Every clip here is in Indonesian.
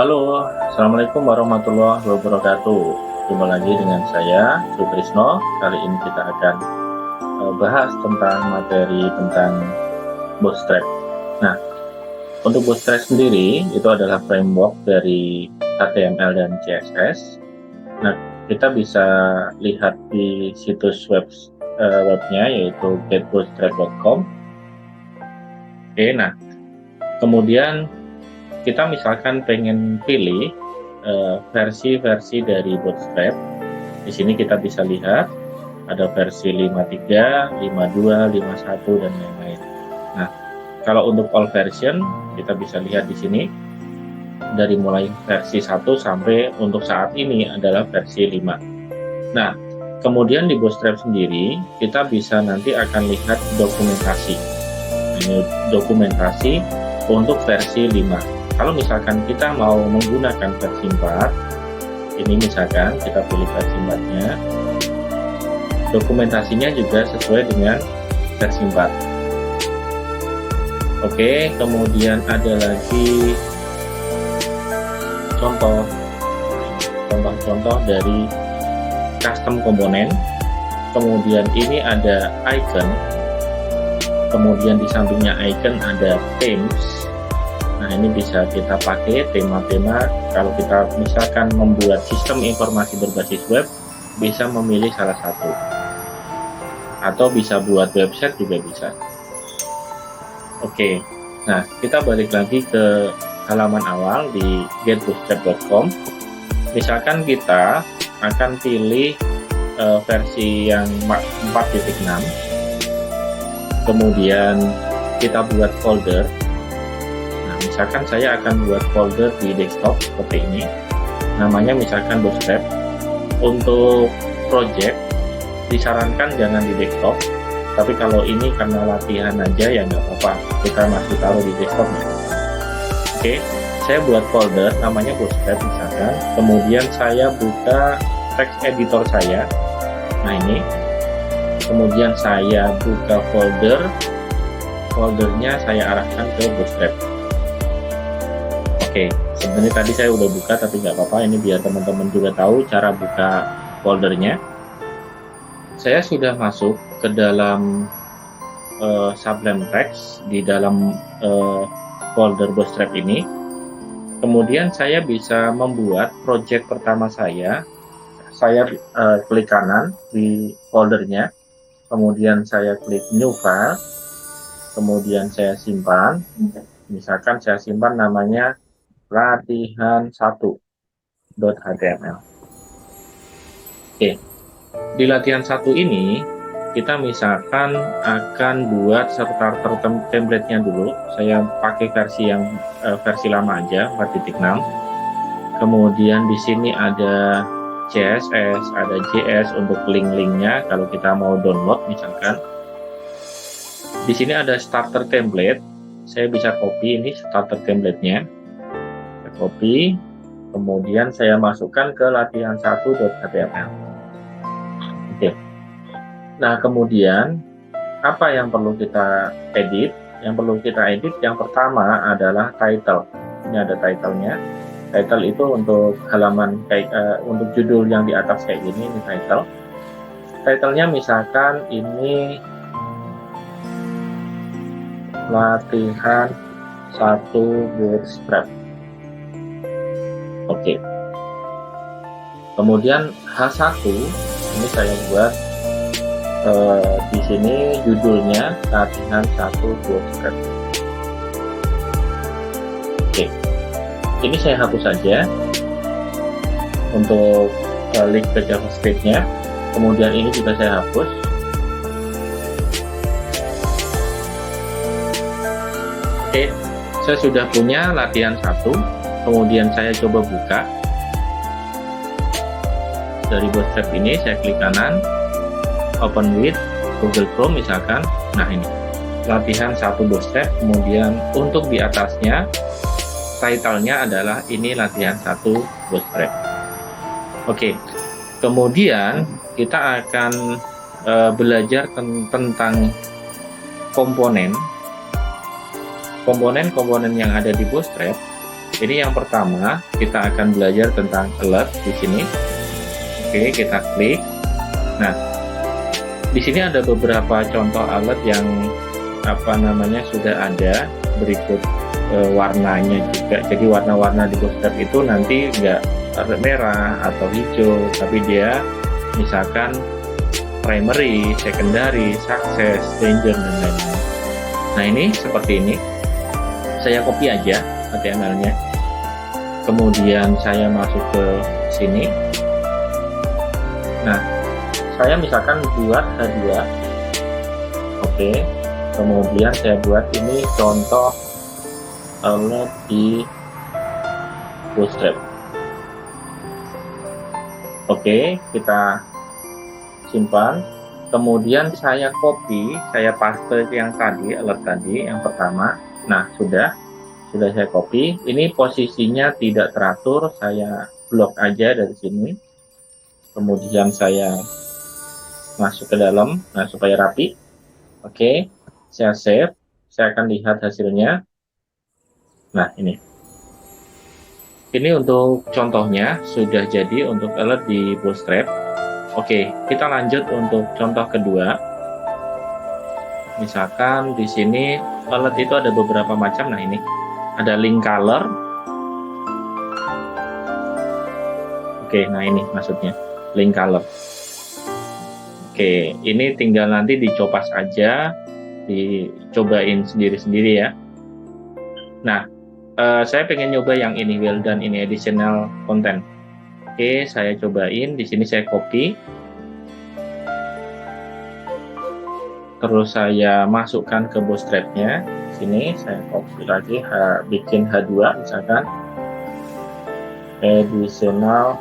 Halo, Assalamualaikum warahmatullahi wabarakatuh. Jumpa lagi dengan saya, Sutrisno. Kali ini kita akan bahas tentang materi tentang Bootstrap. Nah, untuk Bootstrap sendiri, itu adalah framework dari HTML dan CSS. Nah, kita bisa lihat di situs webnya, yaitu getbootstrap.com. Oke, nah, kemudian kita misalkan pengen pilih versi-versi dari Bootstrap. Di sini kita bisa lihat ada versi 53, 52, 51 dan lain-lain. Nah, kalau untuk all version kita bisa lihat di sini dari mulai versi 1 sampai untuk saat ini adalah versi 5. Nah, kemudian di Bootstrap sendiri kita bisa nanti akan lihat dokumentasi. Ini dokumentasi untuk versi 5. Kalau misalkan kita mau menggunakan versi 4, ini misalkan kita pilih versi 4-nya, dokumentasinya juga sesuai dengan versi 4. Oke, kemudian ada lagi contoh-contoh dari custom komponen. Kemudian ini ada icon, kemudian di sampingnya icon ada themes. Nah, ini bisa kita pakai tema-tema. Kalau kita misalkan membuat sistem informasi berbasis web, bisa memilih salah satu, atau bisa buat website juga bisa. Oke, nah kita balik lagi ke halaman awal di getbootstrap.com. Misalkan kita akan pilih versi yang 4.6, kemudian kita buat folder. Misalkan saya akan buat folder di desktop seperti ini, namanya misalkan Bootstrap. Untuk project disarankan jangan di desktop, tapi kalau ini karena latihan aja ya nggak apa-apa, kita masih taruh di desktopnya. Oke, saya buat folder namanya Bootstrap misalkan, kemudian saya buka text editor saya. Nah ini, kemudian saya buka foldernya saya arahkan ke Bootstrap. Oke, sebenarnya tadi saya udah buka tapi nggak apa-apa, ini biar teman-teman juga tahu cara buka foldernya. Saya sudah masuk ke dalam Sublime Text di dalam folder Bootstrap ini. Kemudian saya bisa membuat project pertama saya. Saya klik kanan di foldernya, kemudian saya klik New File, kemudian saya simpan. Misalkan saya simpan namanya latihan1.html. Oke, di latihan 1 ini kita misalkan akan buat starter template-nya dulu. Saya pakai versi yang versi lama aja, 4.6. Kemudian di sini ada CSS, ada JS untuk link-linknya kalau kita mau download misalkan. Di sini ada starter template. Saya bisa copy ini starter template-nya. Copy, kemudian saya masukkan ke latihan1.html. Oke. Nah, kemudian apa yang perlu kita edit? Yang perlu kita edit yang pertama adalah title. Ini ada title-nya. Title itu untuk halaman untuk judul yang di atas kayak gini, ini title. Title-nya misalkan ini latihan 1 Bootstrap. Oke. Kemudian H1 ini saya buat di sini judulnya latihan 1 Bootstrap. Oke. Ini saya hapus saja untuk link ke JavaScript-nya. Kemudian ini juga saya hapus. Oke, saya sudah punya latihan 1. Kemudian saya coba buka dari Bootstrap ini, saya klik kanan, open with Google Chrome misalkan. Nah ini latihan 1 Bootstrap. Kemudian untuk di atasnya title-nya adalah ini latihan 1 Bootstrap. Oke, kemudian kita akan belajar tentang komponen yang ada di Bootstrap. Ini yang pertama, kita akan belajar tentang alert di sini. Oke, kita klik. Nah, di sini ada beberapa contoh alert yang sudah ada berikut warnanya juga. Jadi warna-warna di Bootstrap itu nanti nggak merah atau hijau, tapi dia misalkan primary, secondary, success, danger, dan lain-lain. Nah, ini seperti ini. Saya copy aja HTML-nya. Kemudian saya masuk ke sini. Nah, saya misalkan buat H2. Oke. Kemudian saya buat ini contoh alert di Bootstrap. Oke, kita simpan. Kemudian saya copy, saya paste yang tadi, alert tadi, yang pertama. Nah, sudah saya copy. Ini posisinya tidak teratur, saya blok aja dari sini. Kemudian saya masuk ke dalam, nah supaya rapi. Oke, saya save. Saya akan lihat hasilnya. Nah, ini untuk contohnya sudah jadi untuk alert di Bootstrap. Oke, kita lanjut untuk contoh kedua. Misalkan di sini alert itu ada beberapa macam. Nah, ini ada link color. Oke, nah ini maksudnya link color. Oke, ini tinggal nanti dicopas aja, dicobain sendiri-sendiri ya. Nah, saya pengen nyoba yang ini, well done, ini additional content. Oke, saya cobain. Di sini saya copy. Terus saya masukkan ke Bootstrap-nya. Sini saya copy lagi, bikin H2 misalkan. Additional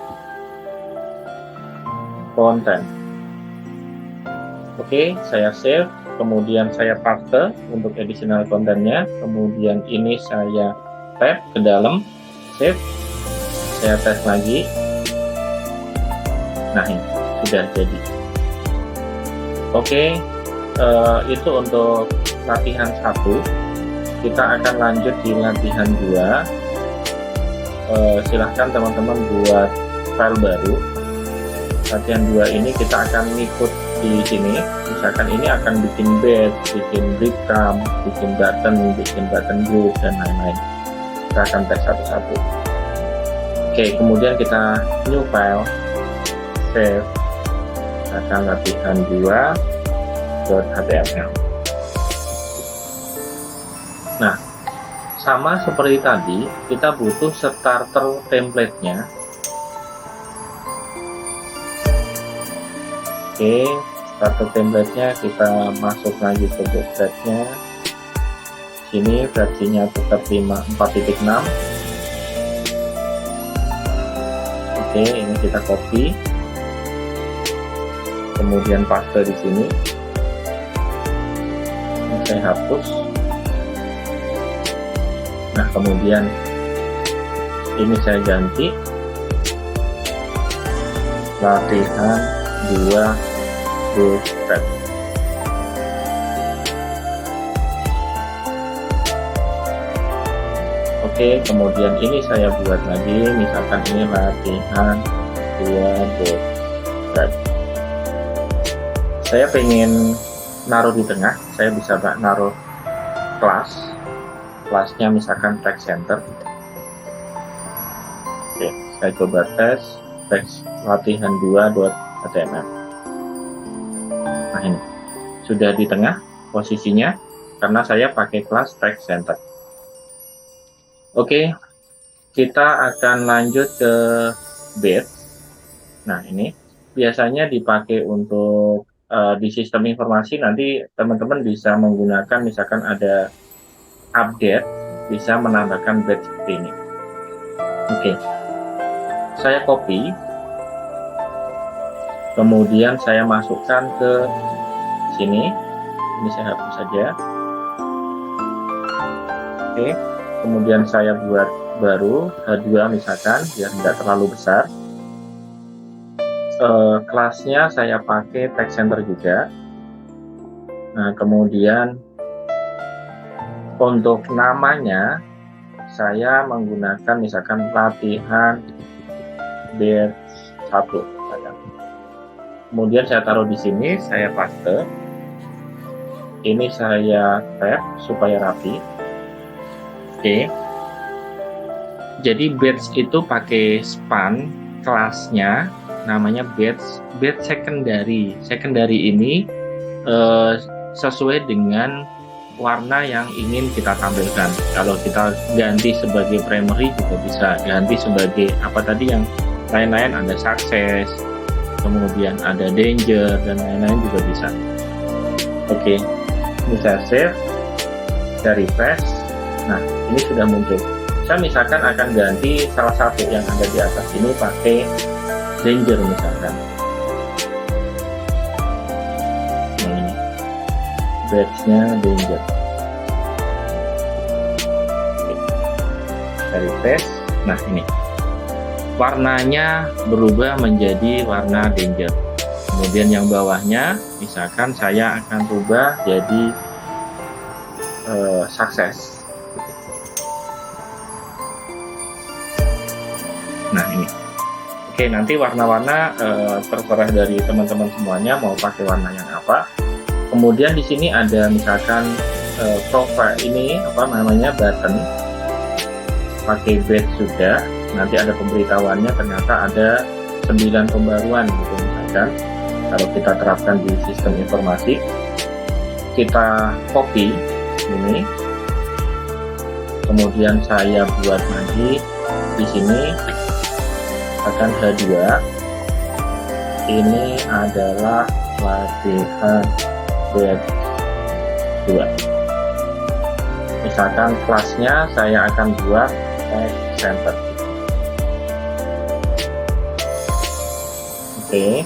content. Oke, saya save. Kemudian saya paste untuk additional content-nya. Kemudian ini saya tab ke dalam, save. Saya tes lagi. Nah, ini sudah jadi. Oke, itu untuk latihan 1. Kita akan lanjut di latihan 2. Silahkan teman-teman buat file baru. Latihan 2 ini kita akan ngikut di sini. Misalkan ini akan bikin badge, bikin breadcrumb, bikin button group, dan lain-lain. Kita akan tes satu-satu. Oke, kemudian kita new file, save. Akan latihan 2.html. Nah, sama seperti tadi, kita butuh starter template-nya. Oke, starter template-nya kita masuk lagi ke Bootstrap-nya. Sini versinya tetap 4.6. Oke, ini kita copy. Kemudian paste di sini. Ini saya hapus. Nah, kemudian ini saya ganti latihan 2 Bootstrap. Oke, kemudian ini saya buat lagi, misalkan ini latihan 2 Bootstrap. Saya pengen naruh di tengah, saya bisa naruh kelasnya misalkan text center. Oke, saya coba tes text latihan 2.html. Nah, ini sudah di tengah posisinya karena saya pakai kelas text center. Oke, kita akan lanjut ke bed. Nah, ini biasanya dipakai untuk di sistem informasi. Nanti teman-teman bisa menggunakan, misalkan ada update, bisa menambahkan bed seperti ini. Oke, saya copy, kemudian saya masukkan ke sini. Ini saya hapus saja. Oke, kemudian saya buat baru H2 misalkan, biar tidak terlalu besar. Kelasnya saya pakai text center juga. Nah, kemudian untuk namanya saya menggunakan misalkan latihan batch 1 misalkan. Kemudian saya taruh di sini, saya paste. Ini saya tap supaya rapi. Oke. Jadi batch itu pakai span, kelasnya namanya batch secondary. Secondary ini sesuai dengan warna yang ingin kita tampilkan. Kalau kita ganti sebagai primary juga bisa, ganti sebagai apa tadi yang lain-lain, ada success, kemudian ada danger dan lain-lain juga bisa. Oke, ini saya save, saya refresh. Nah, ini sudah muncul. Saya misalkan akan ganti salah satu yang ada di atas ini pakai danger misalkan. Nah, ini badge-nya danger. Oke. Saya refresh. Nah, ini warnanya berubah menjadi warna danger. Kemudian yang bawahnya misalkan saya akan rubah jadi sukses. Nah, ini. Oke, nanti warna-warna terserah dari teman-teman semuanya mau pakai warna yang apa. Kemudian di sini ada misalkan profile ini apa namanya button pakai badge sudah. Nanti ada pemberitahuannya, ternyata ada 9 pembaruan gitu misalkan. Kalau kita terapkan di sistem informasi, kita copy ini, kemudian saya buat lagi di sini akan H2. Ini adalah latihan batch 2. Misalkan kelasnya saya akan buat text center. Oke.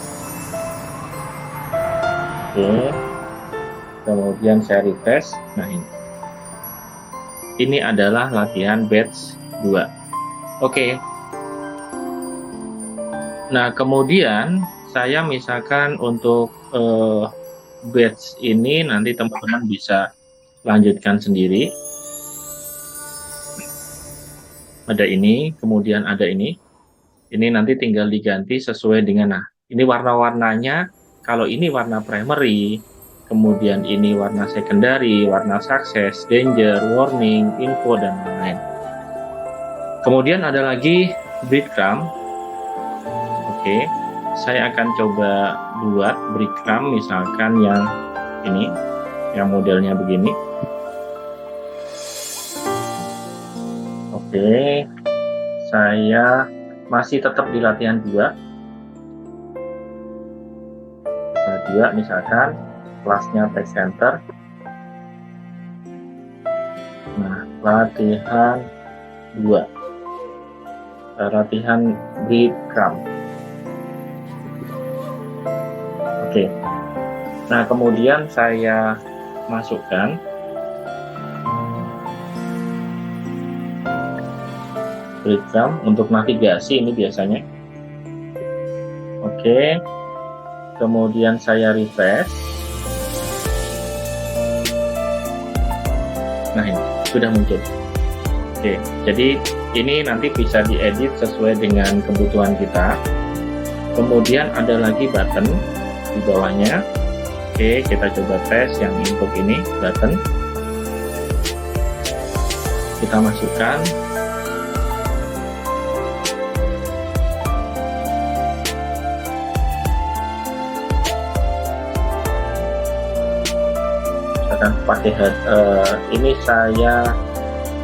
Kemudian saya refresh. Nah, ini adalah latihan batch 2. Oke. Nah, kemudian saya misalkan untuk batch ini nanti teman-teman bisa lanjutkan sendiri. Ada ini, kemudian ada ini. Ini nanti tinggal diganti sesuai dengan, nah, ini warna-warnanya. Kalau ini warna primary, kemudian ini warna secondary, warna success, danger, warning, info, dan lain-lain. Kemudian ada lagi breadcrumb. Oke, saya akan coba buat breadcrumb misalkan yang ini, yang modelnya begini. Oke, saya masih tetap di latihan 2. Misalkan kelasnya text center. Nah, latihan 2, latihan breadcrumb. Oke. Nah, kemudian saya masukkan breadcrumb untuk navigasi ini biasanya. Oke. Kemudian saya refresh. Nah, ini sudah muncul. Oke, jadi ini nanti bisa diedit sesuai dengan kebutuhan kita. Kemudian ada lagi button di bawahnya. Oke, kita coba tes yang untuk ini button. Kita masukkan. Pakai ini saya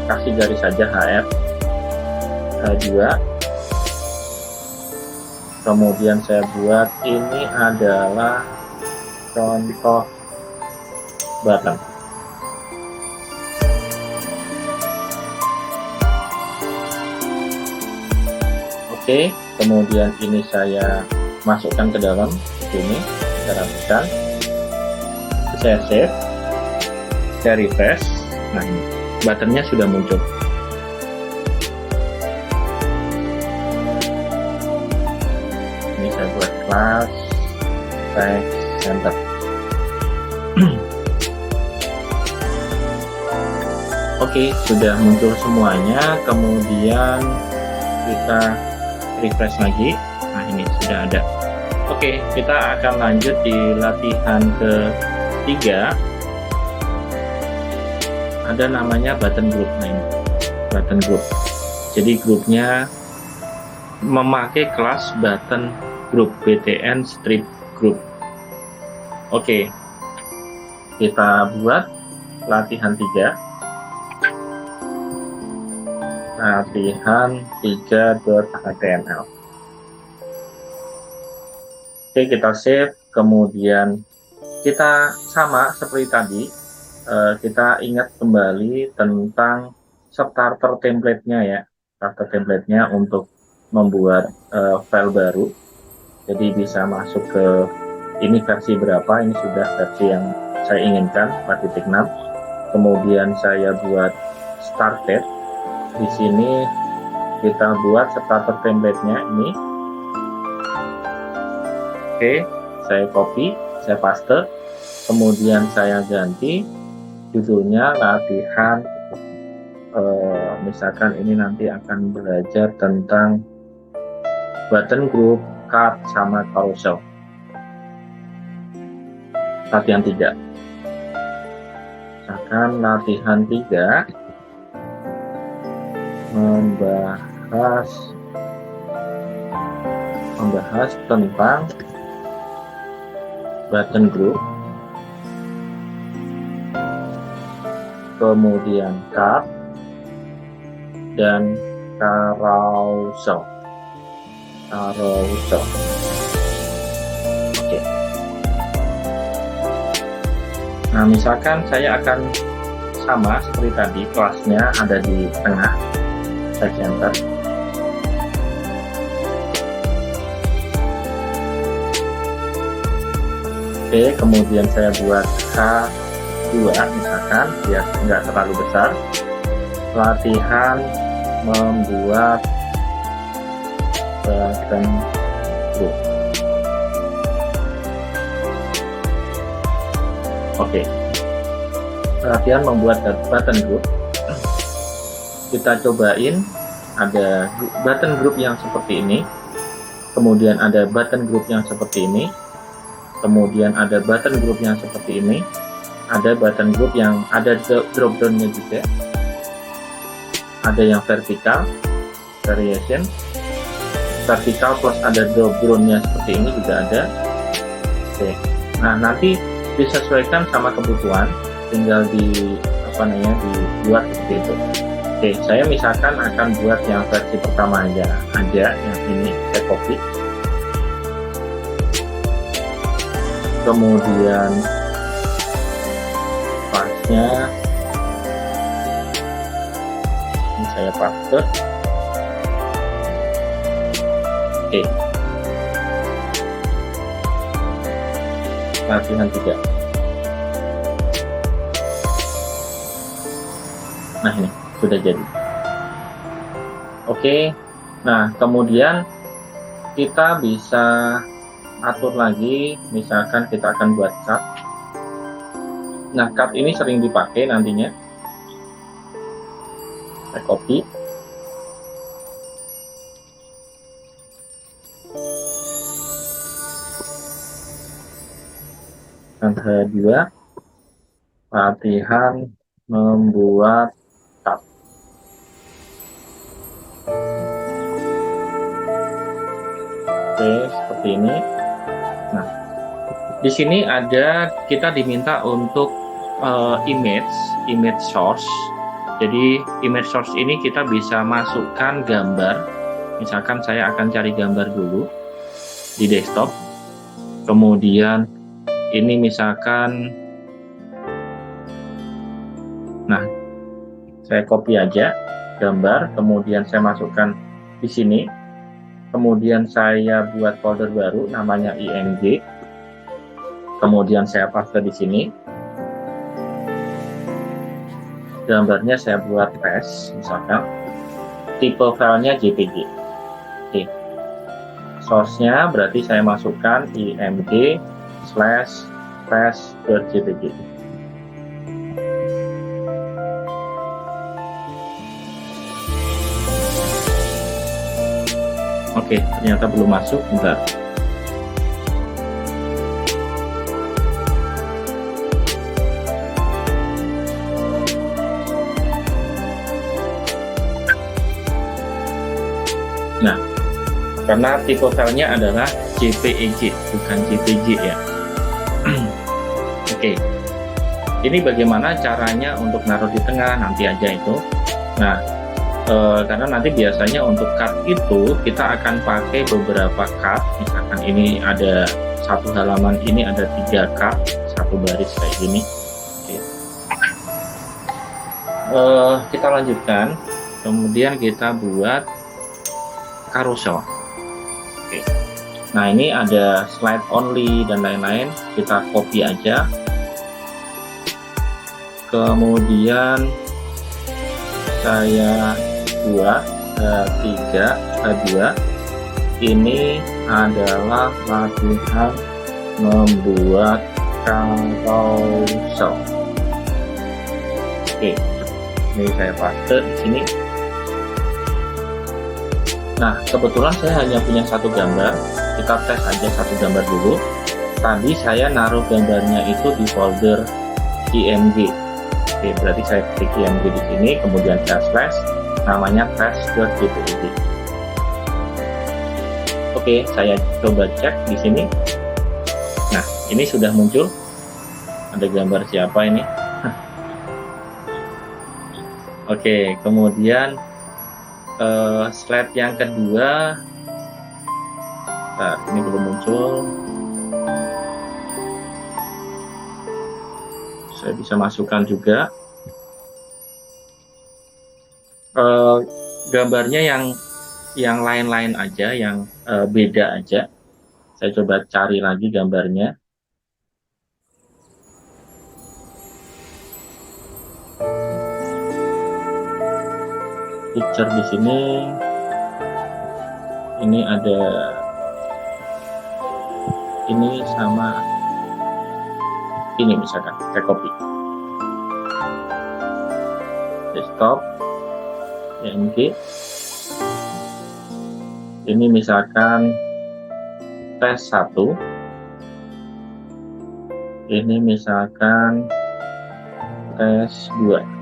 kasih garis saja HF H2, kemudian saya buat ini adalah contoh button. Oke, kemudian ini saya masukkan ke dalam sini, saya rapikan, saya save. Saya refresh. Nah, ini buttonnya sudah muncul. Ini saya buat kelas text center. Oke, sudah muncul semuanya. Kemudian kita refresh lagi. Nah, ini sudah ada. Oke, kita akan lanjut di latihan ketiga. Ada namanya button group. Nah, ini button group. Jadi grupnya memakai kelas button group, btn strip group. Oke, kita buat latihan 3. Latihan 3.html. Oke, kita save. Kemudian kita sama seperti tadi, kita ingat kembali tentang starter template-nya ya. Starter template-nya untuk membuat file baru. Jadi bisa masuk ke ini versi berapa, ini sudah versi yang saya inginkan 4.6. Kemudian saya buat started. Di sini kita buat starter template-nya ini. Oke, saya copy, saya paste. Kemudian saya ganti judulnya latihan. Misalkan ini nanti akan belajar tentang button group, card, sama carousel. Latihan 3. Misalkan latihan 3 membahas tentang button group, kemudian card dan carousel. Oke. Nah, misalkan saya akan sama seperti tadi, kelasnya ada di tengah. Saya enter. Oke, kemudian saya buat H2 misalkan, biar nggak terlalu besar. Latihan membuat button group. Oke, latihan membuat button group. Kita cobain, ada button group yang seperti ini, kemudian ada button group yang seperti ini, kemudian ada button group yang seperti ini, ada button group yang ada drop down-nya juga, ada yang vertikal, variation, vertikal plus ada drop down-nya seperti ini juga ada. Oke, nah nanti disesuaikan sama kebutuhan, tinggal dibuat seperti itu. Oke, saya misalkan akan buat yang versi pertama aja yang ini saya copy. Kemudian pasnya ini saya paste. Oke, latihan 3. Nah, ini sudah jadi. Oke, nah kemudian kita bisa atur lagi, misalkan kita akan buat card. Nah, card ini sering dipakai nantinya. Saya copy. Dan H2, latihan membuat card. Oke, seperti ini. Nah, di sini ada kita diminta untuk image source. Jadi image source ini kita bisa masukkan gambar. Misalkan saya akan cari gambar dulu di desktop. Kemudian ini misalkan, nah saya copy aja gambar, kemudian saya masukkan di sini. Kemudian saya buat folder baru namanya img. Kemudian saya paste di sini. Gambarnya saya buat paste, misalkan. Tipe filenya JPG. Oke. Source-nya berarti saya masukkan img/paste.jpg. Oke, ternyata belum masuk. Bentar. Nah, karena tipe filenya adalah JPEG, bukan JPG ya. Oke, ini bagaimana caranya untuk naruh di tengah, nanti aja itu. Nah, karena nanti biasanya untuk cut itu kita akan pakai beberapa cut. Misalkan ini ada satu halaman, ini ada 3 cut, satu baris kayak gini. Oke. Kita lanjutkan, kemudian kita buat carousel. Oke. Nah, ini ada slide only dan lain-lain, kita copy aja. Kemudian saya buat H3, H2. Ini adalah latihan membuat carousel. Oke, ini saya paste di sini. Nah, kebetulan saya hanya punya satu gambar. Kita tes aja satu gambar dulu. Tadi saya naruh gambarnya itu di folder IMG. Oke, berarti saya klik IMG di sini, kemudian saya slash, namanya test.jpeg. Oke, saya coba cek di sini. Nah, ini sudah muncul. Ada gambar siapa ini? Oke, kemudian slide yang kedua, nah, ini belum muncul. Saya bisa masukkan juga gambarnya yang lain-lain aja, yang beda aja. Saya coba cari lagi gambarnya. Picture di sini, ini ada ini sama ini, misalkan saya copy desktop IMG, ini misalkan tes 1, ini misalkan tes 2.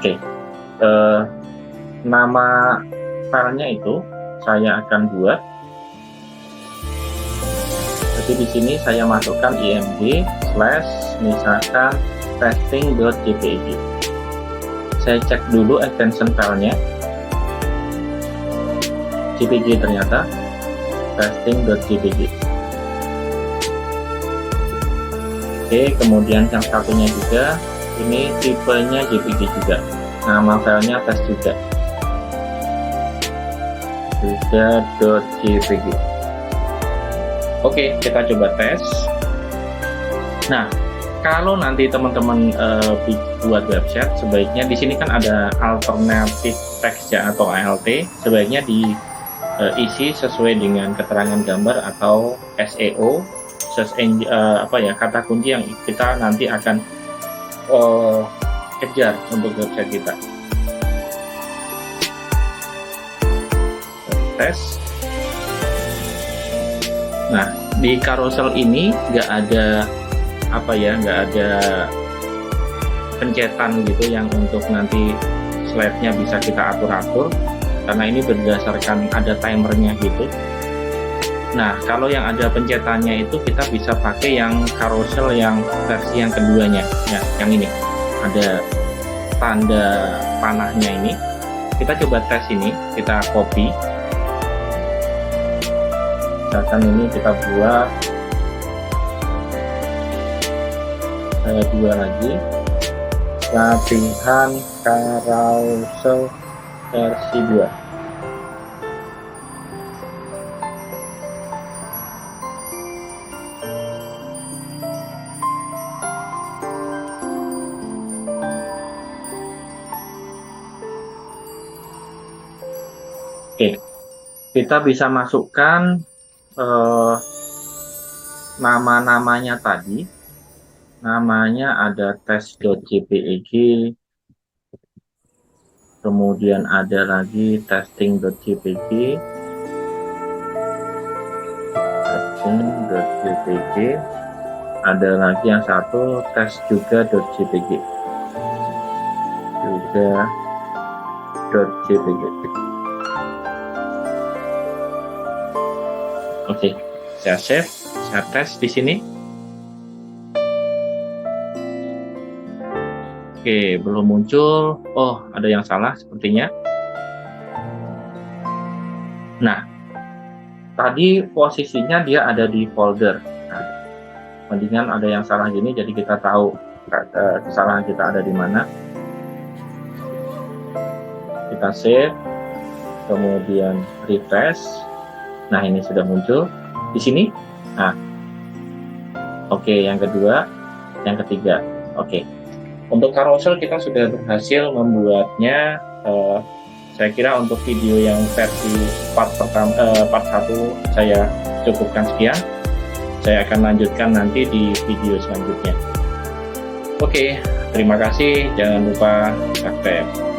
Oke, nama filenya itu saya akan buat. Jadi di sini saya masukkan img slash misalkan testing.jpeg. Saya cek dulu extension filenya, jpg, ternyata testing.jpeg. Oke, kemudian yang satunya juga, ini tipenya JPG juga, nama filenya tes juga .jpg. Oke, kita coba tes. Nah, kalau nanti teman-teman buat website, sebaiknya di sini kan ada alternative text ya, atau ALT, sebaiknya diisi sesuai dengan keterangan gambar atau SEO, search engine, kata kunci yang kita nanti akan kejar untuk website kita. Tes. Nah, di carousel ini nggak ada nggak ada pencetan gitu yang untuk nanti slide-nya bisa kita atur-atur, karena ini berdasarkan ada timernya gitu. Nah, kalau yang ada pencetannya itu kita bisa pakai yang carousel yang versi yang keduanya, ya, yang ini ada tanda panahnya ini. Kita coba tes ini, kita copy. Misalkan ini kita buat dua lagi, latihan carousel versi 2. Oke, kita bisa masukkan nama-namanya tadi. Namanya ada tes.jpeg, kemudian ada lagi testing.jpg, ada lagi yang satu tes juga.jpg, Oke, saya save, saya tes di sini. Oke, belum muncul. Oh, ada yang salah sepertinya. Nah, tadi posisinya dia ada di folder. Nah, mendingan ada yang salah gini, jadi kita tahu kesalahan kita ada di mana. Kita save, kemudian refresh. Nah, ini sudah muncul di sini. Nah, oke, yang kedua, yang ketiga. Oke. Untuk carousel kita sudah berhasil membuatnya. Saya kira untuk video yang versi part 1 saya cukupkan sekian. Saya akan lanjutkan nanti di video selanjutnya. Oke, terima kasih. Jangan lupa subscribe.